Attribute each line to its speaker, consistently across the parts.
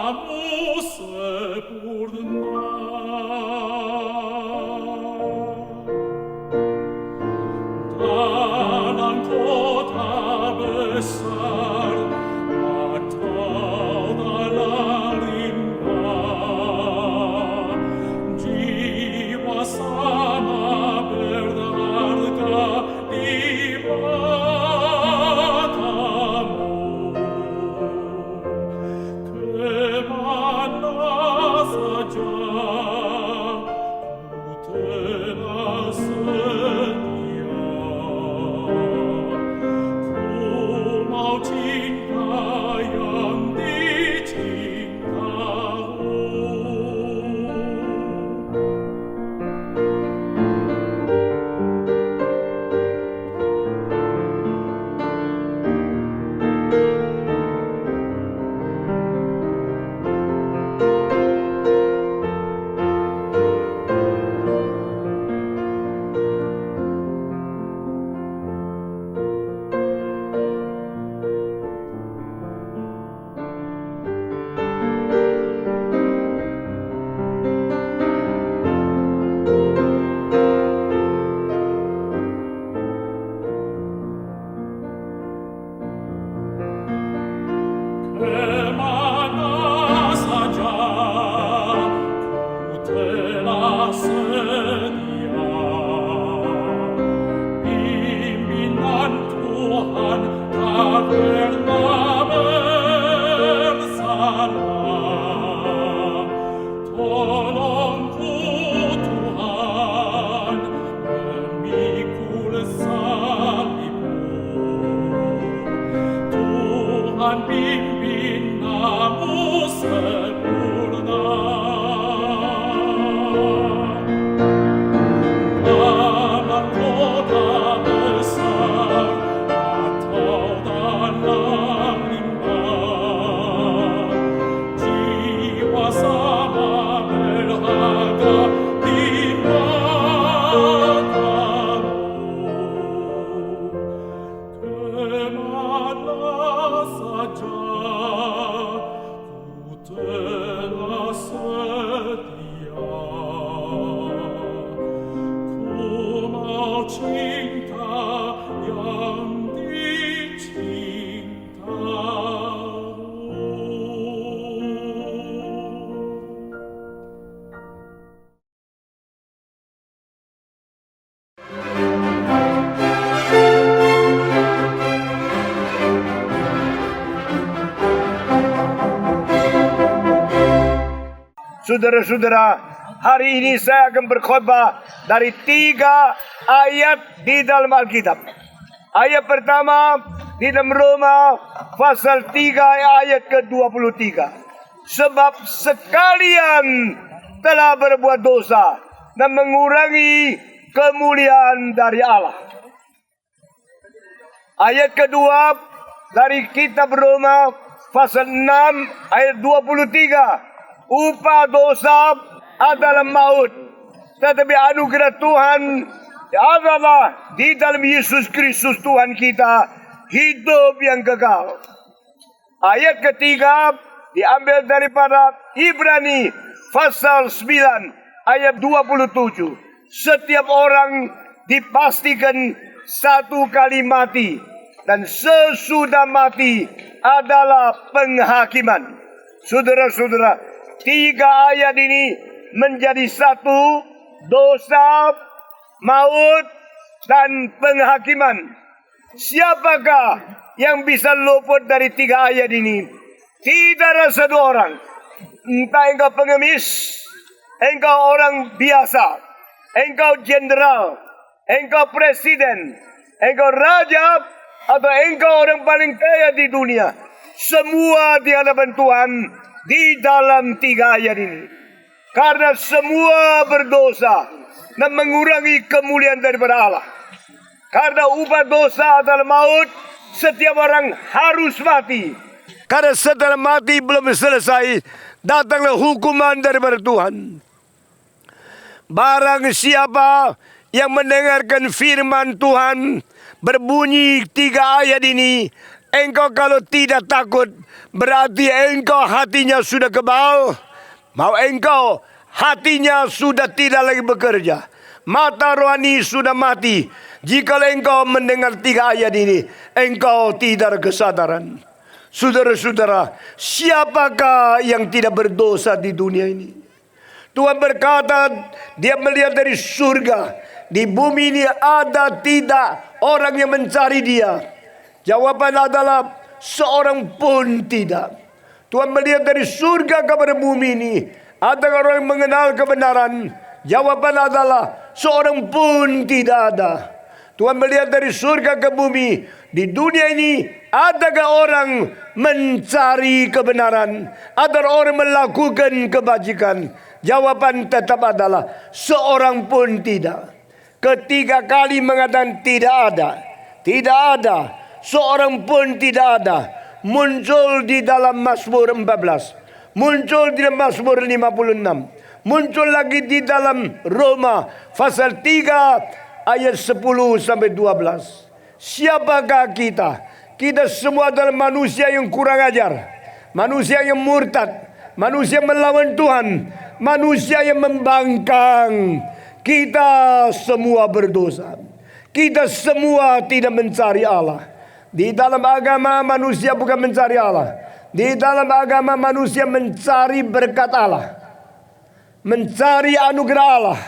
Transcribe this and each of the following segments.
Speaker 1: namu sempurna. Dalam kota besar atau dalam limbah, jiwa sama berharga di matamu. Kemana saja ku telah setia, ku mau cinta yang dicintamu. Kemana saja ku telah sedia, pimpinan Tuhan tak pernah bersalah. Tolongku Tuhan, memikul salibmu. Tuhan pimpin namu sempurna. Dalam kota besar atau dalam limbah, jiwa sama berharga di matamu. Kemana saja ku telah sedia, ku mau cinta yang dicintamu.
Speaker 2: Saudara-saudara, hari ini saya akan berkhotbah dari 3 ayat di dalam Alkitab. Ayat pertama di dalam Roma pasal 3 ayat ke-23. Sebab sekalian telah berbuat dosa dan mengurangi kemuliaan dari Allah. Ayat kedua dari kitab Roma pasal 6 ayat 23. Upah dosa adalah maut, tetapi anugerah Tuhan adalah di dalam Yesus Kristus Tuhan kita, hidup yang kekal. Ayat ketiga diambil daripada Ibrani pasal 9 ayat 27. Setiap orang dipastikan satu kali mati, dan sesudah mati adalah penghakiman. Saudara-saudara, 3 ayat ini menjadi satu: dosa, maut, dan penghakiman. Siapakah yang bisa luput dari 3 ayat ini? Tidak ada satu orang. Entah engkau pengemis, engkau orang biasa, engkau jenderal, engkau presiden, engkau raja, atau engkau orang paling kaya di dunia. Semua di hadapan Tuhan di dalam 3 ayat ini. Karena semua berdosa dan mengurangi kemuliaan daripada Allah. Karena upah dosa adalah maut, setiap orang harus mati. Karena setelah mati belum selesai, datanglah hukuman daripada Tuhan. Barang siapa yang mendengarkan firman Tuhan berbunyi 3 ayat ini, Engkau kalau tidak takut, berarti engkau hatinya sudah kebal. Mau engkau hatinya sudah tidak lagi bekerja. Mata rohani sudah mati. Jika engkau mendengar 3 ayat ini, engkau tidak kesadaran. Saudara-saudara, siapakah yang tidak berdosa di dunia ini? Tuhan berkata, dia melihat dari surga. Di bumi ini ada tidak orang yang mencari dia? Jawaban adalah seorang pun tidak. Tuhan melihat dari surga kepada bumi ini. Ada orang yang mengenal kebenaran? Jawaban adalah seorang pun tidak ada. Tuhan melihat dari surga ke bumi. Di dunia ini adakah orang mencari kebenaran? Ada orang melakukan kebajikan? Jawaban tetap adalah seorang pun tidak. Ketiga kali mengatakan tidak ada. Tidak ada. Seorang pun tidak ada. Muncul di dalam Mazmur 14. Muncul di dalam Mazmur 56. Muncul lagi di dalam Roma pasal 3 ayat 10 sampai 12. Siapakah kita? Kita semua adalah manusia yang kurang ajar. Manusia yang murtad. Manusia melawan Tuhan. Manusia yang membangkang. Kita semua berdosa. Kita semua tidak mencari Allah. Di dalam agama manusia bukan mencari Allah. Di dalam agama manusia mencari berkat Allah. Mencari anugerah Allah.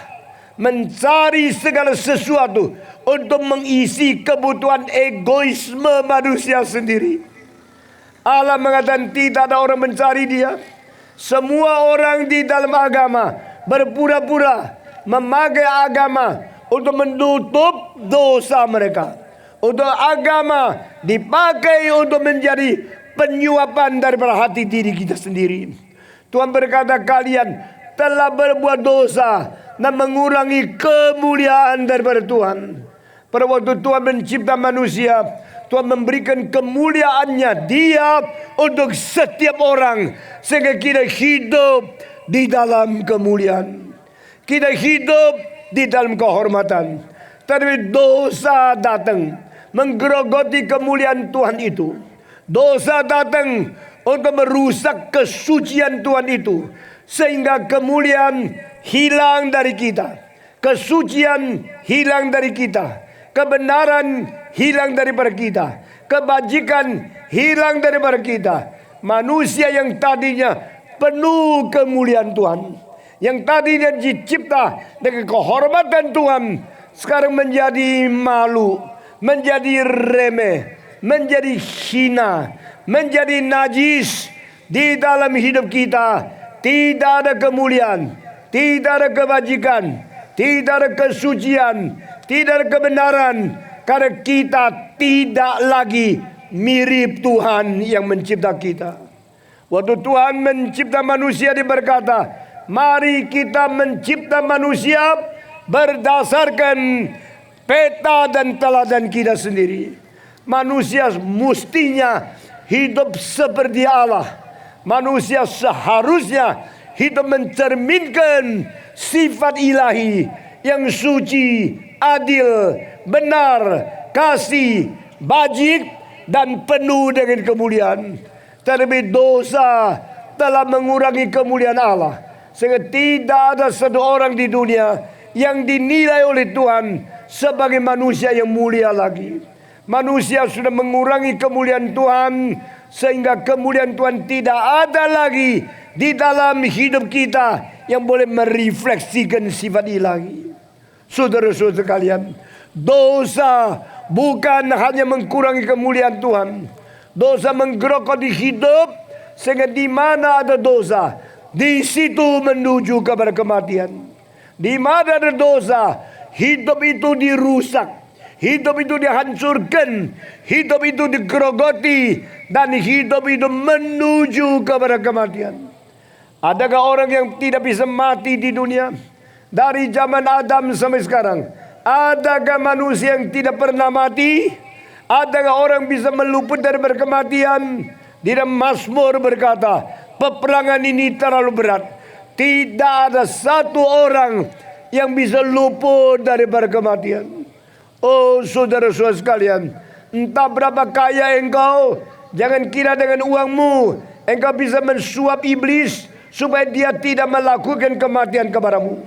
Speaker 2: Mencari segala sesuatu untuk mengisi kebutuhan egoisme manusia sendiri. Allah mengatakan tidak ada orang mencari dia. Semua orang di dalam agama berpura-pura memakai agama untuk menutup dosa mereka. Untuk agama dipakai untuk menjadi penyuapan daripada hati diri kita sendiri. Tuhan berkata, kalian telah berbuat dosa dan mengurangi kemuliaan daripada Tuhan. Pada waktu Tuhan mencipta manusia, Tuhan memberikan kemuliaannya dia untuk setiap orang. Sehingga kita hidup di dalam kemuliaan. Kita hidup di dalam kehormatan. Tapi dosa datang menggerogoti kemuliaan Tuhan itu. Dosa datang untuk merusak kesucian Tuhan itu. Sehingga kemuliaan hilang dari kita. Kesucian hilang dari kita. Kebenaran hilang daripada kita. Kebajikan hilang daripada kita. Manusia yang tadinya penuh kemuliaan Tuhan, yang tadinya dicipta dengan kehormatan Tuhan, sekarang menjadi malu, menjadi remeh, menjadi hina, menjadi najis. Di dalam hidup kita tidak ada kemuliaan, tidak ada kebajikan, tidak ada kesucian, tidak ada kebenaran. Karena kita tidak lagi mirip Tuhan yang mencipta kita. Waktu Tuhan mencipta manusia, dia berkata, mari kita mencipta manusia berdasarkan peta dan teladan kita sendiri. Manusia mestinya hidup seperti Allah. Manusia seharusnya hidup mencerminkan sifat ilahi yang suci, adil, benar, kasih, bajik, dan penuh dengan kemuliaan. Tetapi dosa telah mengurangi kemuliaan Allah. Sehingga tidak ada satu orang di dunia yang dinilai oleh Tuhan sebagai manusia yang mulia lagi. Manusia sudah mengurangi kemuliaan Tuhan, sehingga kemuliaan Tuhan tidak ada lagi di dalam hidup kita yang boleh merefleksikan sifat ilahi. Saudara-saudara sekalian, dosa bukan hanya mengurangi kemuliaan Tuhan. Dosa menggerogoti hidup, sehingga di mana ada dosa, di situ menuju kepada kematian. Di mana ada dosa, hidup itu dirusak, hidup itu dihancurkan, hidup itu digerogoti, dan hidup itu menuju kepada kematian. Adakah orang yang tidak bisa mati di dunia? Dari zaman Adam sampai sekarang, adakah manusia yang tidak pernah mati? Adakah orang bisa meluput dari kematian? Di dalam Mazmur berkata, peperangan ini terlalu berat. Tidak ada satu orang yang bisa luput dari kematian. Oh saudara-saudara sekalian, Entah berapa kaya engkau, jangan kira dengan uangmu engkau bisa mensuap iblis supaya dia tidak melakukan kematian kepadamu.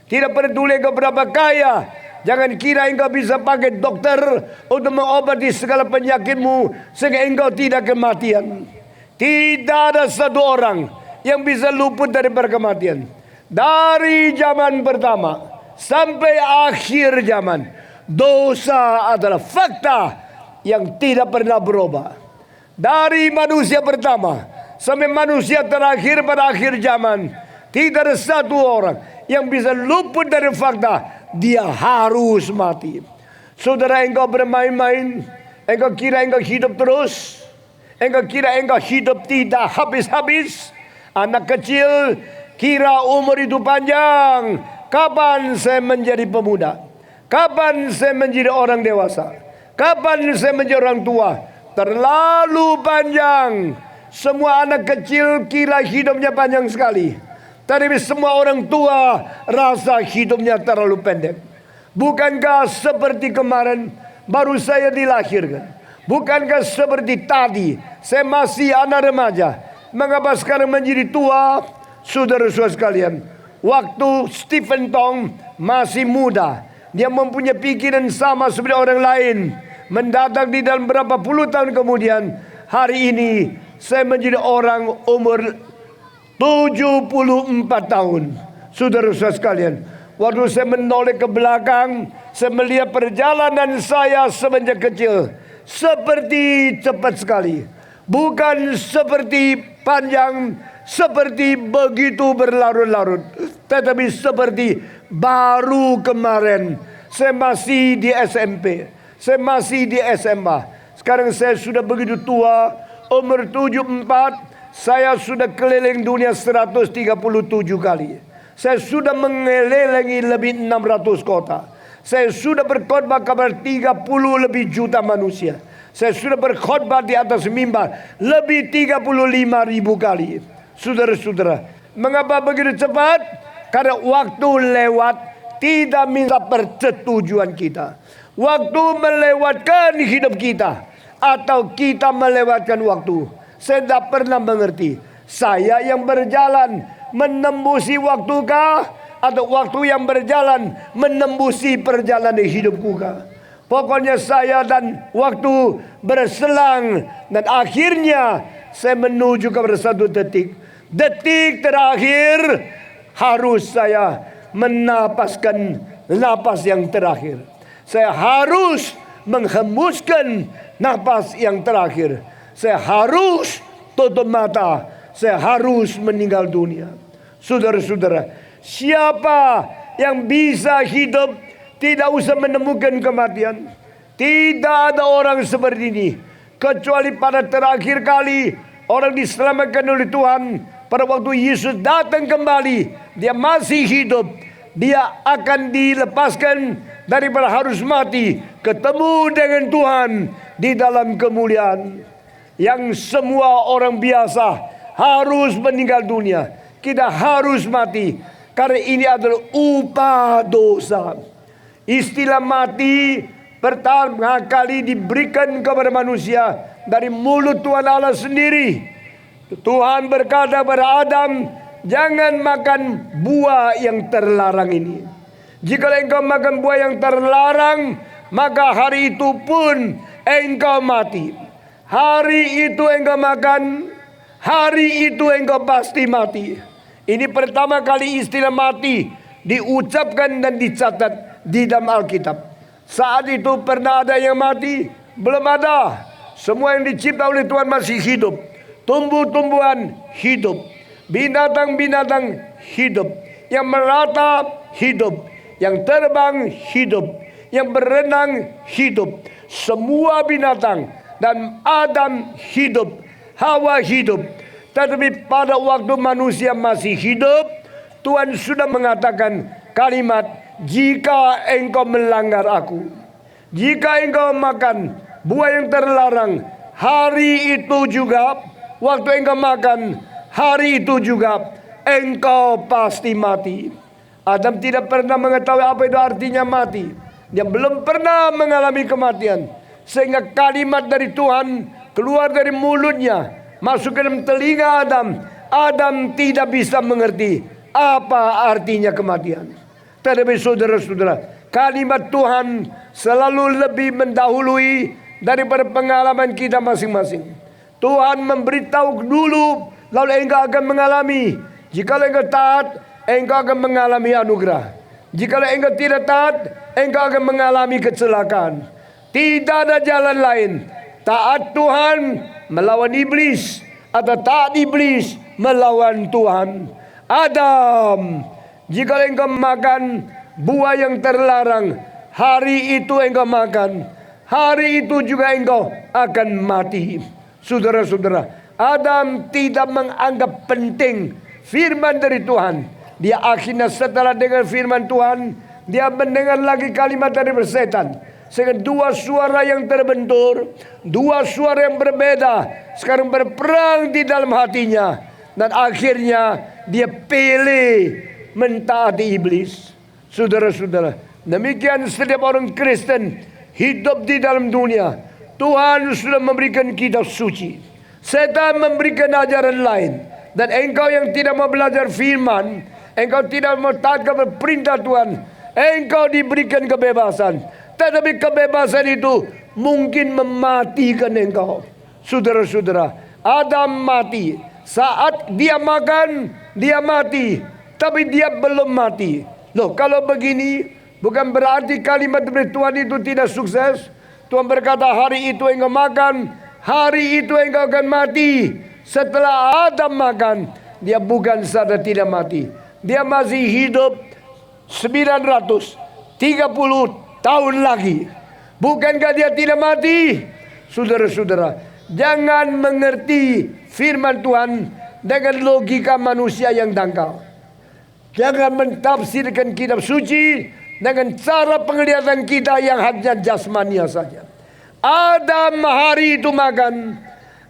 Speaker 2: Tidak peduli engkau berapa kaya, jangan kira engkau bisa pakai dokter untuk mengobati segala penyakitmu sehingga engkau tidak kematian. Tidak ada satu orang yang bisa luput dari kematian. Dari zaman pertama sampai akhir zaman, dosa adalah fakta yang tidak pernah berubah. Dari manusia pertama sampai manusia terakhir pada akhir zaman, tidak ada satu orang yang bisa luput dari fakta dia harus mati. Saudara, engkau bermain-main, engkau kira engkau hidup terus, engkau kira engkau hidup tidak habis-habis. Anak kecil kira umur itu panjang. Kapan saya menjadi pemuda? Kapan saya menjadi orang dewasa? Kapan saya menjadi orang tua? Terlalu panjang. Semua anak kecil kira hidupnya panjang sekali. Tapi semua orang tua rasa hidupnya terlalu pendek. Bukankah seperti kemarin baru saya dilahirkan? Bukankah seperti tadi saya masih anak remaja? Mengapa sekarang menjadi tua? Saudara-saudara sekalian, waktu Stephen Tong masih muda, dia mempunyai pikiran sama seperti orang lain. Mendatang di dalam berapa puluh tahun kemudian, hari ini saya menjadi orang umur 74 tahun. Saudara-saudara sekalian, waktu saya menoleh ke belakang, saya melihat perjalanan saya semenjak kecil seperti cepat sekali. Bukan seperti panjang, seperti begitu berlarut-larut, tetapi seperti baru kemarin. Saya masih di SMP, saya masih di SMA. Sekarang saya sudah begitu tua, umur 74. Saya sudah keliling dunia 137 kali. Saya sudah mengelilingi lebih 600 kota. Saya sudah berkhotbah kepada 30 lebih juta manusia. Saya sudah berkhotbah di atas mimbar lebih 35.000 kali. Saudara-saudara, mengapa begitu cepat? Karena waktu lewat tidak minta persetujuan kita. Waktu melewatkan hidup kita atau kita melewatkan waktu. Saya tidak pernah mengerti. Saya yang berjalan menembusi waktukah, atau waktu yang berjalan menembusi perjalanan hidupku kah? Pokoknya saya dan waktu berselang, dan akhirnya saya menuju kepada satu detik. Detik terakhir harus saya menapaskan napas yang terakhir. Saya harus menghembuskan napas yang terakhir. Saya harus tutup mata. Saya harus meninggal dunia. Saudara-saudara, siapa yang bisa hidup tidak usah menemukan kematian? Tidak ada orang seperti ini, kecuali pada terakhir kali orang diselamatkan oleh Tuhan. Pada waktu Yesus datang kembali, dia masih hidup. Dia akan dilepaskan daripada harus mati, ketemu dengan Tuhan di dalam kemuliaan. Yang semua orang biasa harus meninggal dunia, kita harus mati, karena ini adalah upah dosa. Istilah mati pertama kali diberikan kepada manusia dari mulut Tuhan Allah sendiri. Tuhan berkata kepada Adam, jangan makan buah yang terlarang ini. Jika engkau makan buah yang terlarang, maka hari itu pun engkau mati. Hari itu engkau makan, hari itu engkau pasti mati. Ini pertama kali istilah mati diucapkan dan dicatat di dalam Alkitab. Saat itu pernah ada yang mati? Belum ada. Semua yang dicipta oleh Tuhan masih hidup. Tumbuh-tumbuhan hidup, binatang-binatang hidup, yang meratap hidup, yang terbang hidup, yang berenang hidup. Semua binatang dan Adam hidup, Hawa hidup. Tetapi pada waktu manusia masih hidup, Tuhan sudah mengatakan kalimat, jika engkau melanggar aku, jika engkau makan buah yang terlarang, hari itu juga, waktu engkau makan, hari itu juga engkau pasti mati. Adam tidak pernah mengetahui apa itu artinya mati. Dia belum pernah mengalami kematian. Sehingga kalimat dari Tuhan keluar dari mulutnya, masuk ke dalam telinga Adam. Adam tidak bisa mengerti apa artinya kematian. Tetapi saudara-saudara, kalimat Tuhan selalu lebih mendahului daripada pengalaman kita masing-masing. Tuhan memberitahu dulu, lalu engkau akan mengalami. Jika engkau taat, engkau akan mengalami anugerah. Jika engkau tidak taat, engkau akan mengalami kecelakaan. Tidak ada jalan lain. Taat Tuhan melawan iblis, atau taat iblis melawan Tuhan. Adam, jika engkau makan buah yang terlarang, hari itu engkau makan, hari itu juga engkau akan mati. Saudara-saudara, Adam tidak menganggap penting firman dari Tuhan. Dia akhirnya setelah dengar firman Tuhan, dia mendengar lagi kalimat dari setan. Sehingga dua suara yang terbentur, dua suara yang berbeda sekarang berperang di dalam hatinya. Dan akhirnya dia pilih mentaati iblis. Saudara-saudara, demikian setiap orang Kristen hidup di dalam dunia. Tuhan sudah memberikan kitab suci. Setan memberikan ajaran lain. Dan engkau yang tidak mau belajar firman, engkau tidak mau taat kepada perintah Tuhan, engkau diberikan kebebasan. Tetapi kebebasan itu mungkin mematikan engkau. Saudara-saudara, Adam mati. Saat dia makan, dia mati. Tapi dia belum mati. Loh, kalau begini, bukan berarti kalimat dari Tuhan itu tidak sukses. Tuhan berkata, hari itu engkau makan, hari itu engkau akan mati. Setelah Adam makan, dia bukan saja tidak mati, dia masih hidup 930 tahun lagi. Bukankah dia tidak mati? Saudara-saudara, jangan mengerti firman Tuhan dengan logika manusia yang dangkal. Jangan mentafsirkan kitab suci dengan cara penglihatan kita yang hanya jasmania saja. Adam hari itu makan,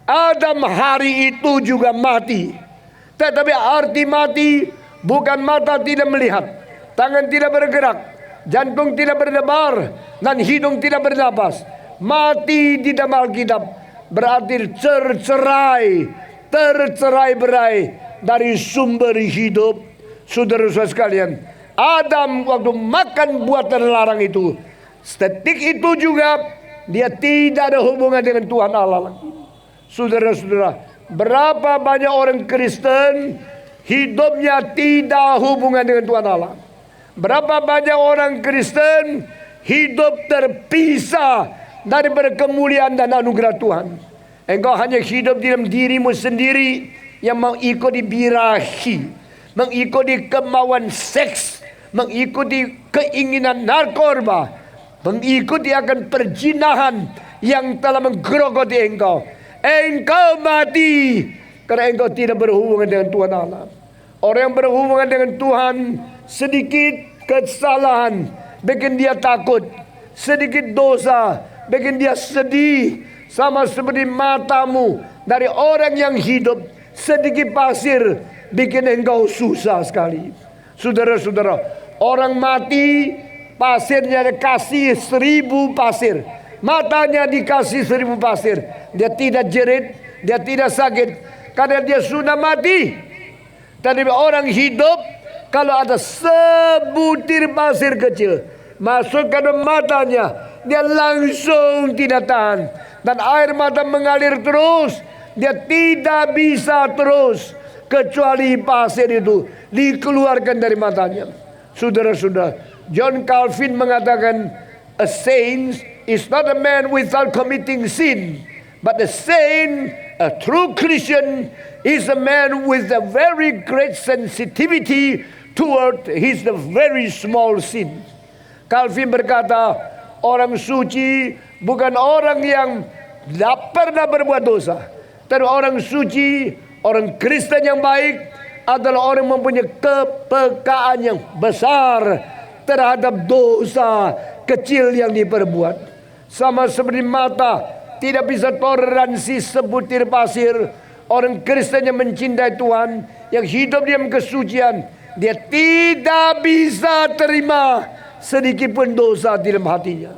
Speaker 2: Adam hari itu juga mati. Tetapi arti mati bukan mata tidak melihat, tangan tidak bergerak, jantung tidak berdebar, dan hidung tidak bernapas. Mati di dalam Alkitab berarti tercerai-berai dari sumber hidup. Saudara-saudara sekalian, Adam waktu makan buah terlarang itu, sedetik itu juga dia tidak ada hubungan dengan Tuhan Allah lagi. Saudara-saudara, berapa banyak orang Kristen hidupnya tidak hubungan dengan Tuhan Allah. Berapa banyak orang Kristen hidup terpisah daripada kemuliaan dan anugerah Tuhan. Engkau hanya hidup di dalam dirimu sendiri yang mengikuti birahi, mengikuti kemauan seks, mengikuti keinginan narkoba, mengikuti akan perjinahan yang telah menggerogoti engkau. Engkau mati karena engkau tidak berhubungan dengan Tuhan Allah. Orang yang berhubungan dengan Tuhan, sedikit kesalahan bikin dia takut, sedikit dosa bikin dia sedih. Sama seperti matamu dari orang yang hidup, sedikit pasir bikin engkau susah sekali. Saudara-saudara, orang mati pasirnya dikasih 1000 pasir, matanya dikasih 1000 pasir, dia tidak jerit, dia tidak sakit karena dia sudah mati. Tapi orang hidup, kalau ada sebutir pasir kecil masuk ke dalam matanya, dia langsung tidak tahan, dan air mata mengalir terus. Dia tidak bisa terus kecuali pasir itu dikeluarkan dari matanya. Saudara-saudara, John Calvin mengatakan, a saint is not a man without committing sin, but a saint, a true Christian, is a man with a very great sensitivity toward his very small sin. Calvin berkata, orang suci bukan orang yang tidak pernah berbuat dosa, tapi orang suci, orang Kristen yang baik adalah orang yang mempunyai kepekaan yang besar terhadap dosa kecil yang diperbuat. Sama seperti mata tidak bisa toleransi sebutir pasir, orang Kristen yang mencintai Tuhan, yang hidup dalam kesucian, dia tidak bisa terima sedikit pun dosa di dalam hatinya.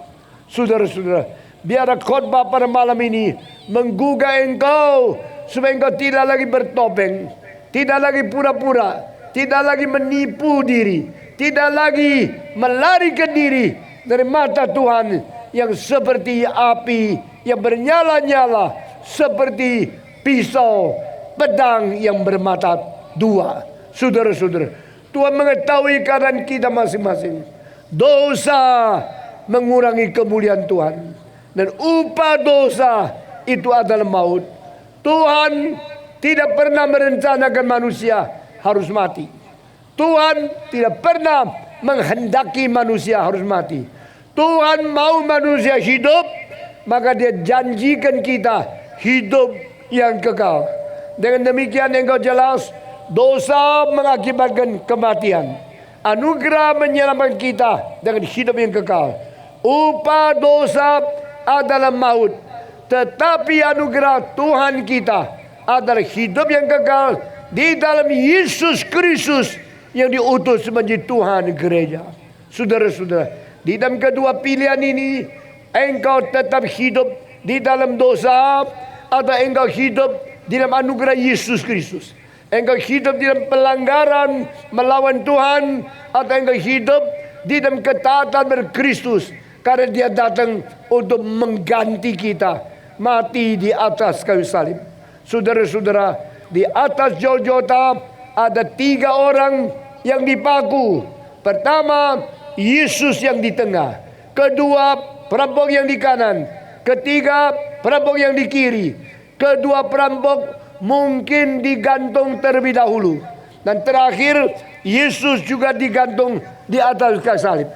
Speaker 2: Saudara-saudara, biar khotbah pada malam ini menggugah engkau supaya engkau tidak lagi bertopeng, tidak lagi pura-pura, tidak lagi menipu diri, tidak lagi melarikan diri dari mata Tuhan yang seperti api yang bernyala-nyala, seperti pisau pedang yang bermata dua. Saudara-saudara, Tuhan mengetahui keadaan kita masing-masing. Dosa mengurangi kemuliaan Tuhan, dan upah dosa itu adalah maut. Tuhan tidak pernah merencanakan manusia harus mati. Tuhan tidak pernah menghendaki manusia harus mati. Tuhan mau manusia hidup, maka Dia janjikan kita hidup yang kekal. Dengan demikian engkau jelas, dosa mengakibatkan kematian. Anugerah menyelamatkan kita dengan hidup yang kekal. Upah dosa adalah maut, tetapi anugerah Tuhan kita adalah hidup yang kekal di dalam Yesus Kristus yang diutus menjadi Tuhan gereja. Saudara-saudara, di dalam kedua pilihan ini, engkau tetap hidup di dalam dosa atau engkau hidup di dalam anugerah Yesus Kristus. Engkau hidup di dalam pelanggaran melawan Tuhan, atau engkau hidup di dalam ketaatan berKristus, karena Dia datang untuk mengganti kita mati di atas kayu salib. Saudara-saudara, di atas Golgota ada 3 orang yang dipaku. Pertama, Yesus yang di tengah. Kedua, perampok yang di kanan. Ketiga, perampok yang di kiri. Kedua perampok mungkin digantung terlebih dahulu, dan terakhir Yesus juga digantung di atas kayu salib.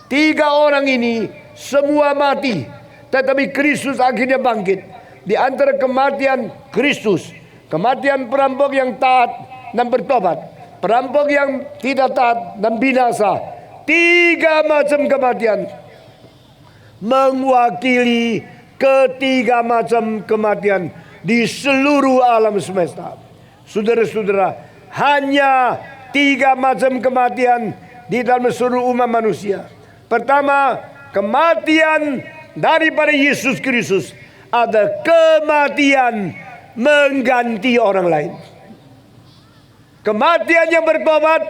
Speaker 2: 3 orang ini semua mati, tetapi Kristus akhirnya bangkit. Di antara kematian Kristus, kematian perampok yang taat dan bertobat, perampok yang tidak taat dan binasa, 3 macam kematian mewakili ketiga macam kematian di seluruh alam semesta. Saudara-saudara, hanya 3 macam kematian di dalam seluruh umat manusia. Pertama, kematian daripada Yesus Kristus ada kematian mengganti orang lain. Kematian yang bertobat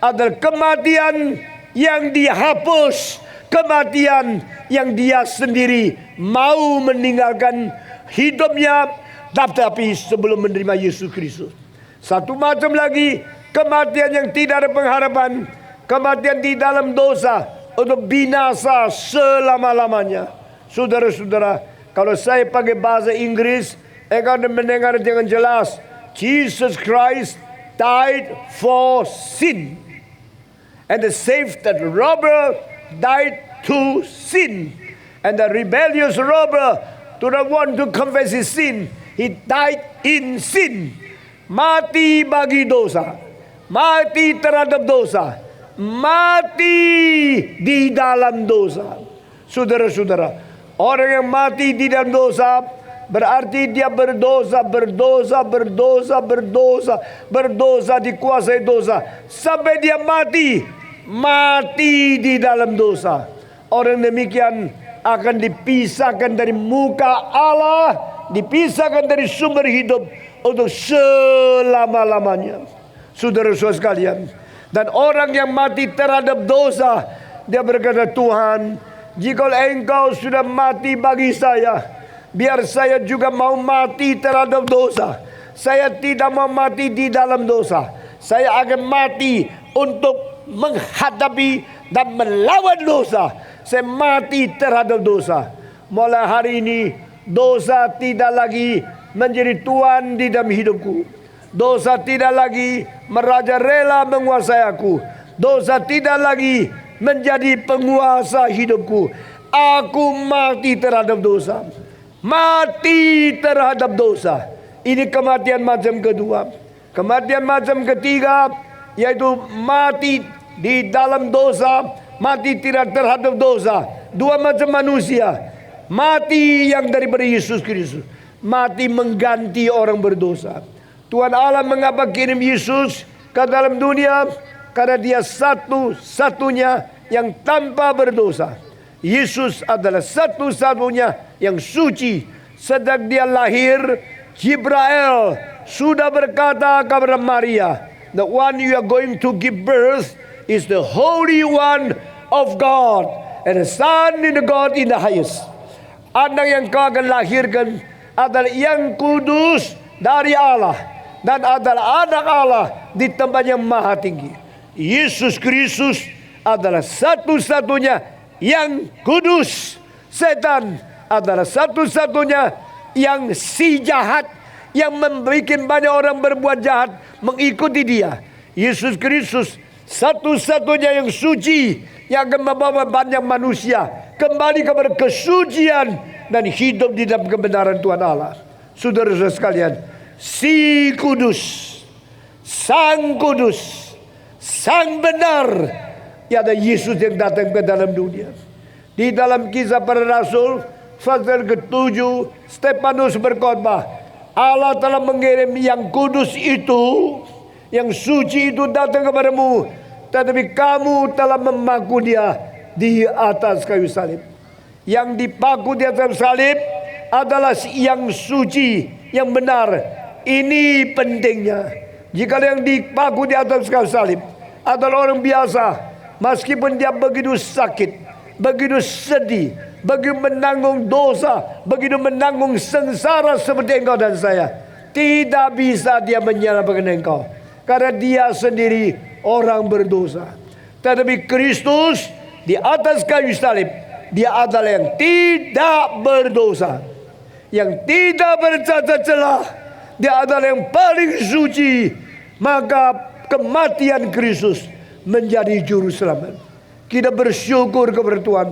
Speaker 2: adalah kematian yang dihapus, kematian yang dia sendiri mau meninggalkan hidupnya tetapi sebelum menerima Yesus Kristus. Satu macam lagi, kematian yang tidak ada pengharapan, kematian di dalam dosa untuk binasa selama-lamanya. Saudara-saudara, kalau saya pakai bahasa Inggris, engkau akan mendengar dengan jelas, Jesus Christ died for sin, and the saved that robber died to sin, and the rebellious robber to not want to confess his sin, he died in sin. Mati bagi dosa, mati terhadap dosa, mati di dalam dosa. Saudara-saudara, orang yang mati di dalam dosa berarti dia berdosa dikuasai dosa sampai dia mati di dalam dosa. Orang demikian akan dipisahkan dari muka Allah, dipisahkan dari sumber hidup untuk selama-lamanya. Saudara-saudara sekalian, dan orang yang mati terhadap dosa, dia berkata, Tuhan, jika engkau sudah mati bagi saya, biar saya juga mau mati terhadap dosa. Saya tidak mau mati di dalam dosa. Saya akan mati untuk menghadapi dan melawan dosa. Saya mati terhadap dosa. Mulai hari ini, dosa tidak lagi menjadi tuan di dalam hidupku. Dosa tidak lagi merajalela menguasai aku. Dosa tidak lagi menjadi penguasa hidupku. Aku mati terhadap dosa. Mati terhadap dosa. Ini kematian macam kedua. Kematian macam ketiga, yaitu mati di dalam dosa, mati tidak terhadap dosa. 2 macam manusia. Mati yang daripada Yesus Kristus, mati mengganti orang berdosa. Tuhan Allah mengapa kirim Yesus ke dalam dunia? Karena dia satu-satunya yang tanpa berdosa, Yesus adalah satu-satunya yang suci. Sejak dia lahir, Jibril sudah berkata kepada Maria, the one you are going to give birth is the Holy One of God, and the Son in the God in the highest. Anak yang kau akan lahirkan adalah yang kudus dari Allah, dan adalah anak Allah di tempat yang maha tinggi. Yesus Kristus adalah satu-satunya yang kudus. Setan adalah satu-satunya yang si jahat, yang membuat banyak orang berbuat jahat mengikuti dia. Yesus Kristus satu-satunya yang suci, yang akan membawa banyak manusia kembali kepada kesucian dan hidup di dalam kebenaran Tuhan Allah. Saudara-saudara sekalian, si kudus, sang kudus, sang benar, yaitu Yesus yang datang ke dalam dunia. Di dalam Kisah Para Rasul pasal ke-7, Stefanus berkhotbah, Allah telah mengirim yang kudus itu, yang suci itu datang kepadamu, tetapi kamu telah memaku dia di atas kayu salib. Yang dipaku di atas salib adalah yang suci, yang benar. Ini pentingnya. Jika yang dipaku di atas kayu salib adalah orang biasa, meskipun dia begitu sakit, begitu sedih, begitu menanggung dosa, begitu menanggung sengsara seperti engkau dan saya, tidak bisa dia menyelamatkan engkau, karena dia sendiri orang berdosa. Tetapi Kristus di atas kayu salib, dia adalah yang tidak berdosa, yang tidak bercacat celah. Dia adalah yang paling suci. Maka kematian Kristus menjadi juru selamat. Kita bersyukur kepada Tuhan.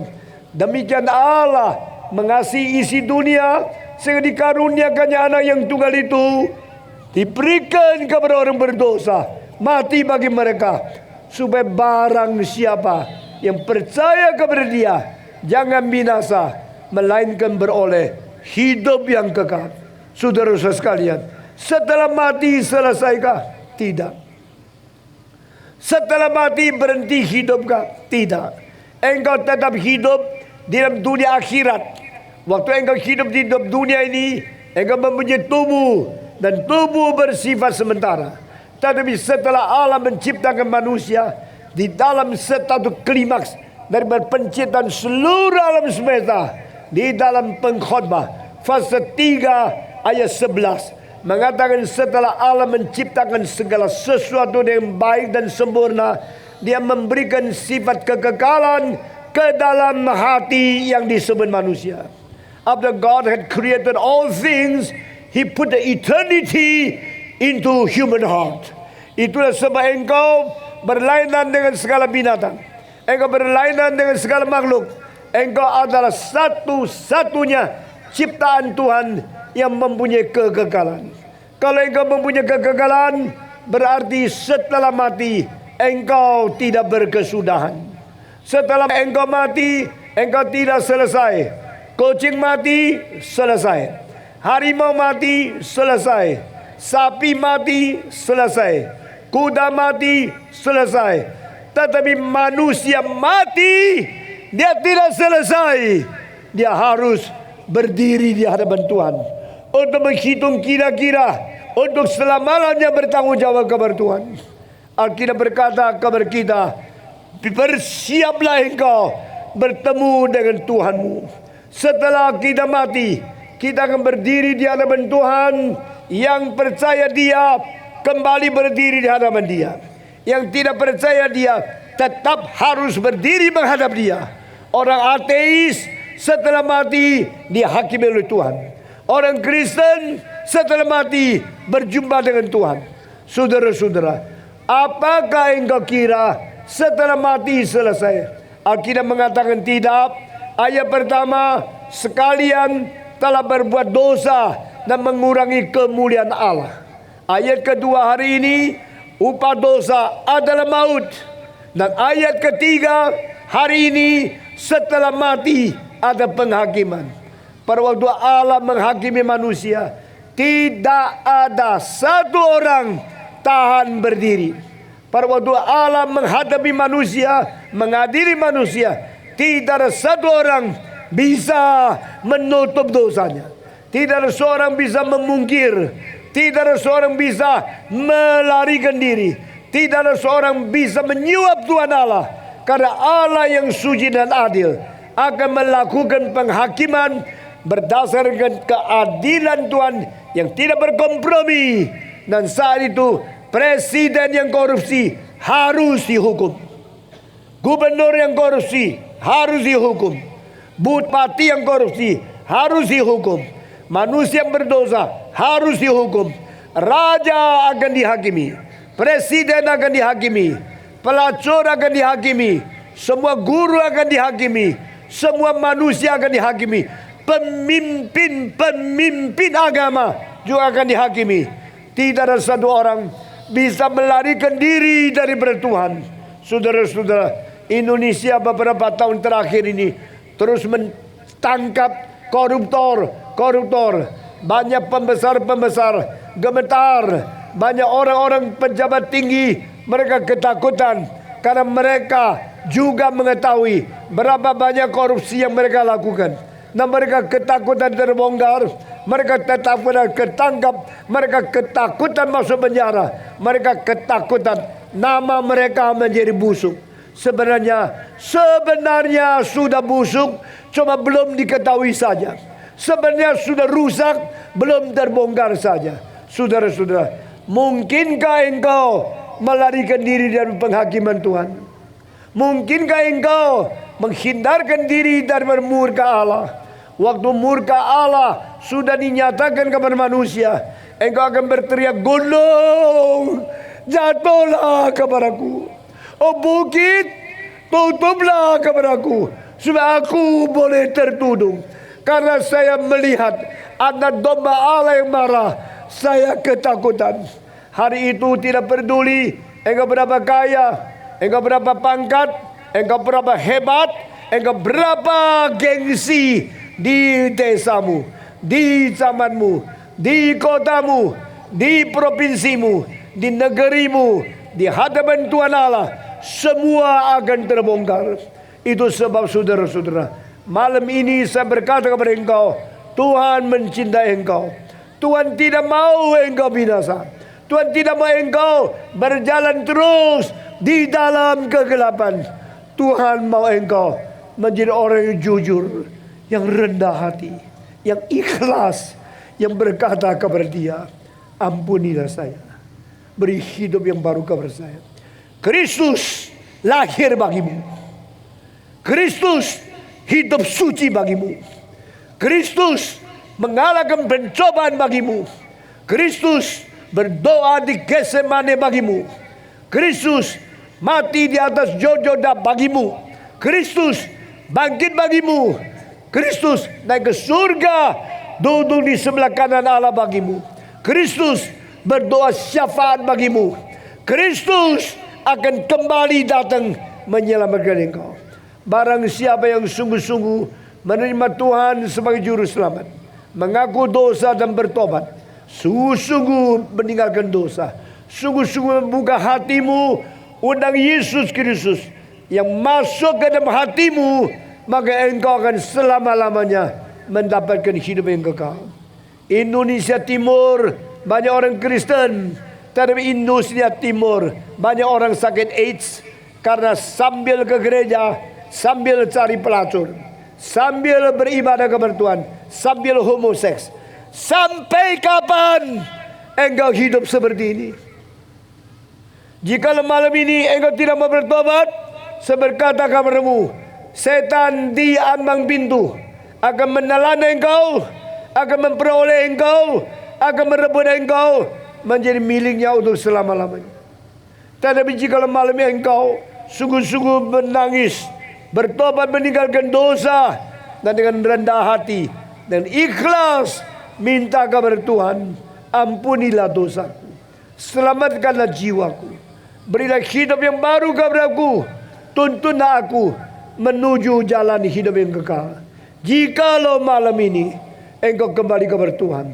Speaker 2: Demikian Allah mengasihi isi dunia sehingga dikaruniakannya anak yang tunggal itu diberikan kepada orang berdosa, mati bagi mereka, supaya barang siapa yang percaya kepada dia jangan binasa, melainkan beroleh hidup yang kekal. Saudara-saudara sekalian, setelah mati selesaikah? Tidak. Setelah mati berhenti hidupkah? Tidak. Engkau tetap hidup di dalam dunia akhirat. Waktu engkau hidup di dalam dunia ini, engkau mempunyai tubuh, dan tubuh bersifat sementara. Tetapi setelah Allah menciptakan manusia, di dalam satu klimaks dari penciptaan seluruh alam semesta, di dalam Pengkhotbah pasal 3 ayat 11 mengatakan, setelah Allah menciptakan segala sesuatu yang baik dan sempurna, dia memberikan sifat kekekalan ke dalam hati yang disebut manusia. After God had created all things, He put the eternity into human heart. Itulah sebab engkau berlainan dengan segala binatang, engkau berlainan dengan segala makhluk. Engkau adalah satu-satunya ciptaan Tuhan yang mempunyai kekekalan. Kalau engkau mempunyai kekekalan, berarti setelah mati engkau tidak berkesudahan. Setelah engkau mati, engkau tidak selesai. Kucing mati, selesai. Harimau mati, selesai. Sapi mati, selesai. Kuda mati, selesai. Tetapi manusia mati, dia tidak selesai. Dia harus berdiri di hadapan Tuhan untuk menghitung kira-kira, untuk selama-lamanya bertanggung jawab kepada Tuhan. Alkitab berkata kepada kita, bersiaplah engkau bertemu dengan Tuhanmu. Setelah kita mati, kita akan berdiri di hadapan Tuhan. Yang percaya dia kembali berdiri di hadapan dia. Yang tidak percaya dia tetap harus berdiri menghadap dia. Orang ateis setelah mati dihakimi oleh Tuhan. Orang Kristen setelah mati berjumpa dengan Tuhan. Saudara-saudara, apakah engkau kira setelah mati selesai? Alkitab mengatakan tidak. Ayat pertama, sekalian telah berbuat dosa dan mengurangi kemuliaan Allah. Ayat kedua, hari ini upah dosa adalah maut. Dan ayat ketiga, hari ini setelah mati ada penghakiman. Pada waktu Allah menghakimi manusia, tidak ada satu orang tahan berdiri. Pada waktu Allah menghadapi manusia, mengadili manusia, Tidak ada satu orang bisa menutup dosanya. Tidak ada seorang bisa memungkir. Tidak ada seorang bisa melarikan diri. Tidak ada seorang bisa menyuap Tuhan Allah. Karena Allah yang suci dan adil akan melakukan penghakiman berdasarkan keadilan Tuhan yang tidak berkompromi. Dan saat itu presiden yang korupsi harus dihukum. Gubernur yang korupsi harus dihukum. Bupati yang korupsi harus dihukum. Manusia yang berdosa harus dihukum. Raja akan dihakimi. Presiden akan dihakimi. Pelacur akan dihakimi. Semua guru akan dihakimi. Semua manusia akan dihakimi. Pemimpin agama juga akan dihakimi. Tidak ada satu orang bisa melarikan diri dari Tuhan. Saudara-saudara, Indonesia beberapa tahun terakhir ini terus menangkap koruptor. Banyak pembesar gemetar. Banyak orang-orang pejabat tinggi, mereka ketakutan karena mereka juga mengetahui berapa banyak korupsi yang mereka lakukan. Nah, mereka ketakutan terbongkar, mereka ketakutan ketangkap, mereka ketakutan masuk penjara, mereka ketakutan nama mereka menjadi busuk. Sebenarnya sudah busuk, cuma belum diketahui saja. Sebenarnya sudah rusak, belum terbongkar saja. Saudara-saudara, mungkinkah engkau melarikan diri dari penghakiman Tuhan? Mungkinkah engkau menghindarkan diri dari murka Allah? Waktu murka Allah sudah dinyatakan kepada manusia, engkau akan berteriak, gunung, jatuhlah kepadaku. Oh bukit, tutuplah kepadaku, supaya aku boleh tertunduk. Karena saya melihat ada domba Allah yang marah, saya ketakutan. Hari itu tidak peduli engkau berapa kaya, engkau berapa pangkat, engkau berapa hebat, engkau berapa gengsi di desamu, di zamanmu, di kotamu, di provinsimu, di negerimu, di hadapan Tuhan Allah, semua akan terbongkar. Itu sebab saudara-saudara, malam ini saya berkata kepada engkau, Tuhan mencintai engkau. Tuhan tidak mau engkau binasa. Tuhan tidak mau engkau berjalan terus di dalam kegelapan. Tuhan mau engkau menjadi orang yang jujur, yang rendah hati, yang ikhlas, yang berkata kepada dia, ampunilah saya, beri hidup yang baru kepada saya. Kristus lahir bagimu. Kristus hidup suci bagimu. Kristus mengalahkan pencobaan bagimu. Kristus berdoa di Getsemane bagimu. Kristus mati di atas Golgota bagimu. Kristus bangkit bagimu. Kristus naik ke surga, duduk di sebelah kanan Allah bagimu. Kristus berdoa syafaat bagimu. Kristus akan kembali datang menyelamatkan engkau. Barang siapa yang sungguh-sungguh menerima Tuhan sebagai juru selamat, mengaku dosa dan bertobat, sungguh-sungguh meninggalkan dosa, sungguh-sungguh membuka hatimu, undang Yesus Kristus yang masuk ke dalam hatimu, maka engkau akan selama-lamanya mendapatkan hidup yang kekal. Indonesia Timur banyak orang Kristen, tapi Indonesia Timur banyak orang sakit AIDS karena sambil ke gereja, sambil cari pelacur, sambil beribadah kepada Tuhan, sambil homoseks. Sampai kapan engkau hidup seperti ini? Jika malam ini engkau tidak mau bertobat, saya berkata kepadamu, setan di ambang pintu akan menelan engkau, akan memperoleh engkau, akan merebut engkau menjadi miliknya untuk selama-lamanya. Tetapi jika malam ini engkau sungguh-sungguh menangis, bertobat, meninggalkan dosa, dan dengan rendah hati dan ikhlas minta kepada Tuhan, ampunilah dosaku, selamatkanlah jiwaku, berilah hidup yang baru kepadaku, tuntunlah aku menuju jalan hidup yang kekal. Jikalau malam ini engkau kembali kepada Tuhan,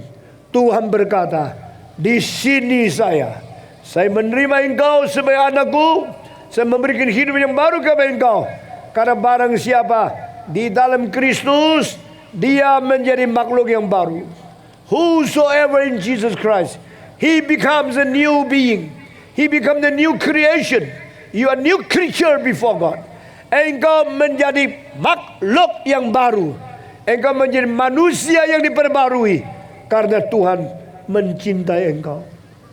Speaker 2: Tuhan berkata, di sini saya menerima engkau sebagai anakku, saya memberikan hidup yang baru kepada engkau. Karena barang siapa di dalam Kristus, dia menjadi makhluk yang baru. Whosoever in Jesus Christ, he becomes a new being. He becomes a new creation. You are a new creature before God. Engkau menjadi makhluk yang baru. Engkau menjadi manusia yang diperbarui. Karena Tuhan mencintai engkau.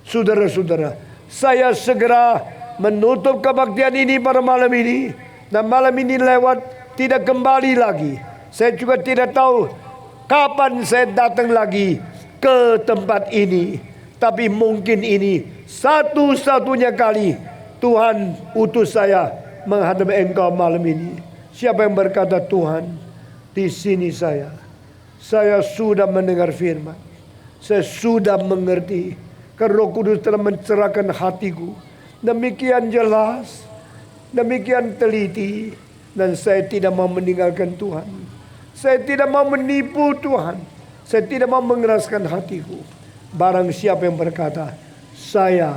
Speaker 2: Saudara-saudara, saya segera menutup kebaktian ini pada malam ini. Dan malam ini lewat, tidak kembali lagi. Saya juga tidak tahu kapan saya datang lagi ke tempat ini. Tapi mungkin ini satu-satunya kali Tuhan utus saya menghadap engkau malam ini. Siapa yang berkata, Tuhan, di sini saya sudah mendengar firman, saya sudah mengerti, karena Roh Kudus telah mencerahkan hatiku. Demikian jelas, demikian teliti, dan saya tidak mau meninggalkan Tuhan. Saya tidak mau menipu Tuhan. Saya tidak mau mengeraskan hatiku. Barang siapa yang berkata, saya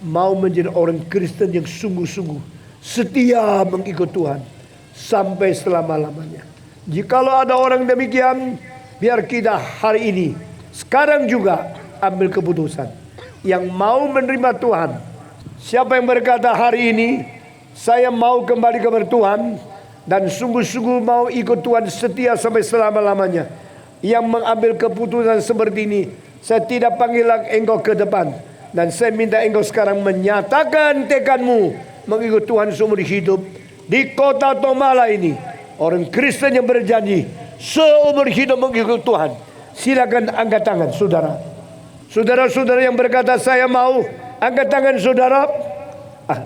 Speaker 2: mau menjadi orang Kristen yang sungguh-sungguh setia mengikut Tuhan sampai selama-lamanya. Jikalau ada orang demikian, biar kita hari ini, sekarang juga ambil keputusan. Yang mau menerima Tuhan. Siapa yang berkata hari ini, saya mau kembali kepada Tuhan dan sungguh-sungguh mau ikut Tuhan setia sampai selama-lamanya. Yang mengambil keputusan seperti ini, saya tidak panggil engkau ke depan. Dan saya minta engkau sekarang menyatakan tekadmu mengikut Tuhan seumur hidup di kota Tomala ini. Orang Kristen yang berjanji seumur hidup mengikut Tuhan. Silakan angkat tangan saudara. Saudara-saudara yang berkata saya mau, angkat tangan saudara.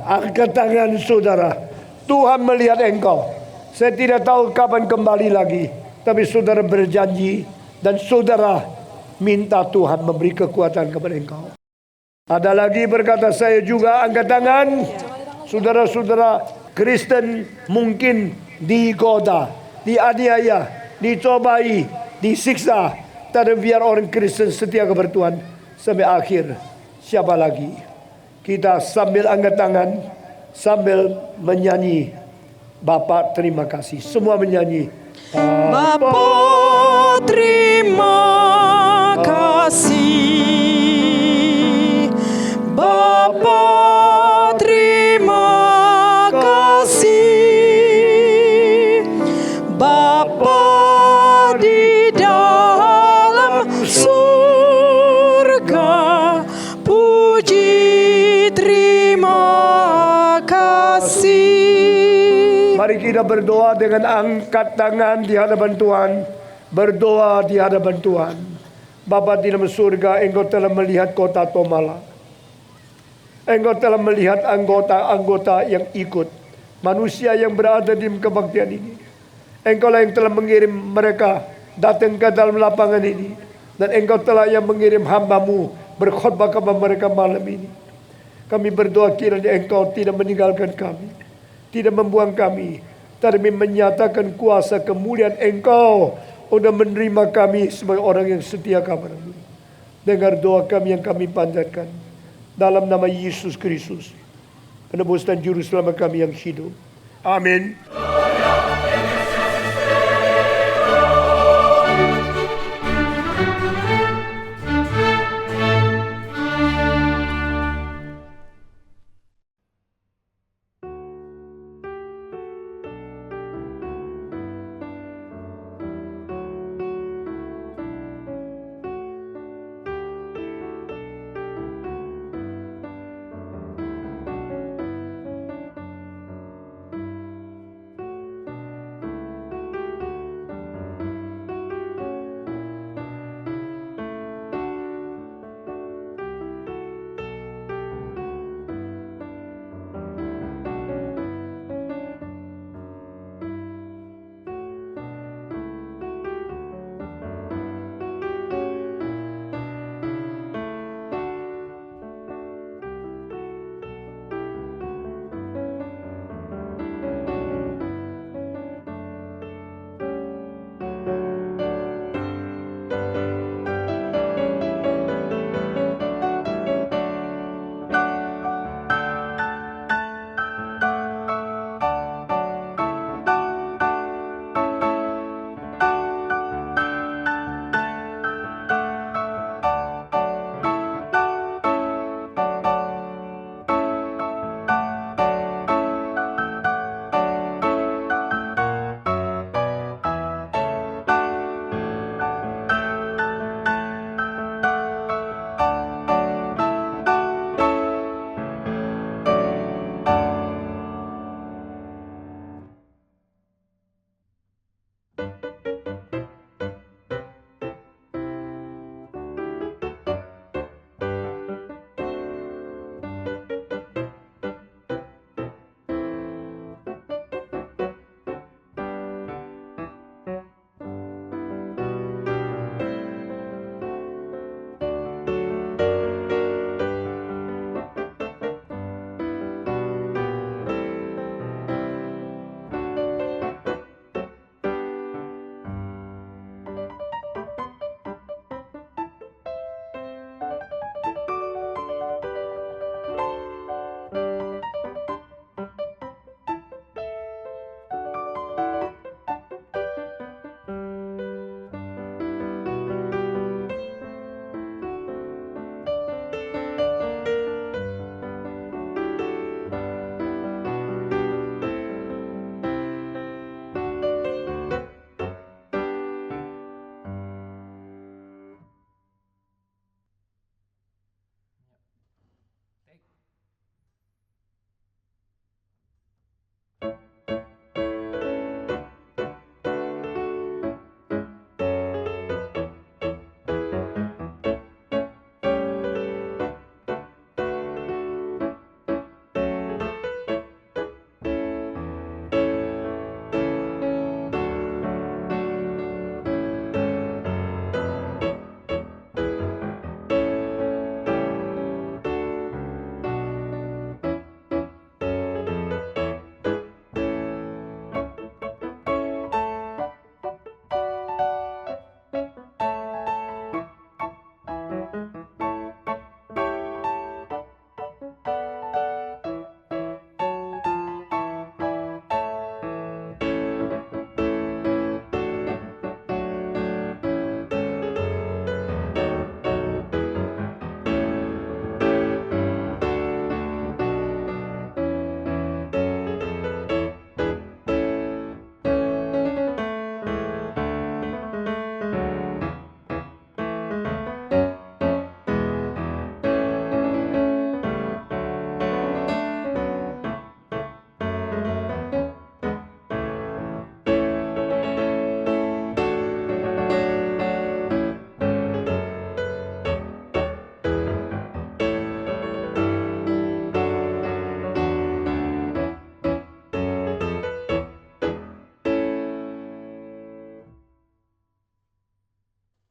Speaker 2: Angkat tangan saudara. Tuhan melihat engkau. Saya tidak tahu kapan kembali lagi, tapi saudara berjanji dan saudara minta Tuhan memberi kekuatan kepada engkau. Ada lagi berkata saya juga, angkat tangan. Saudara-saudara Kristen mungkin digoda, dianiaya, dicobai, disiksa. Tapi biar orang Kristen setia kepada Tuhan sampai akhir. Siapa lagi? Kita sambil angkat tangan, sambil menyanyi, Bapa terima kasih. Semua menyanyi.
Speaker 3: Bapa terima kasih. Bapa terima kasih. Bapa di dalam surga, puji terima kasih.
Speaker 2: Mari kita berdoa dengan angkat tangan di hadapan Tuhan. Berdoa di hadapan Tuhan. Bapa di dalam surga, engkau telah melihat kota Tomala. Engkau telah melihat anggota-anggota yang ikut. Manusia yang berada di kebaktian ini. Engkau lah yang telah mengirim mereka datang ke dalam lapangan ini. Dan engkau telah yang mengirim hamba-Mu berkhotbah kepada mereka malam ini. Kami berdoa kiranya engkau tidak meninggalkan kami, tidak membuang kami, tapi menyatakan kuasa kemuliaan engkau untuk menerima kami sebagai orang yang setia kepada-Mu. Dengar doa kami yang kami panjatkan dalam nama Yesus Kristus, penebus dan juru selamat kami yang hidup. Amin.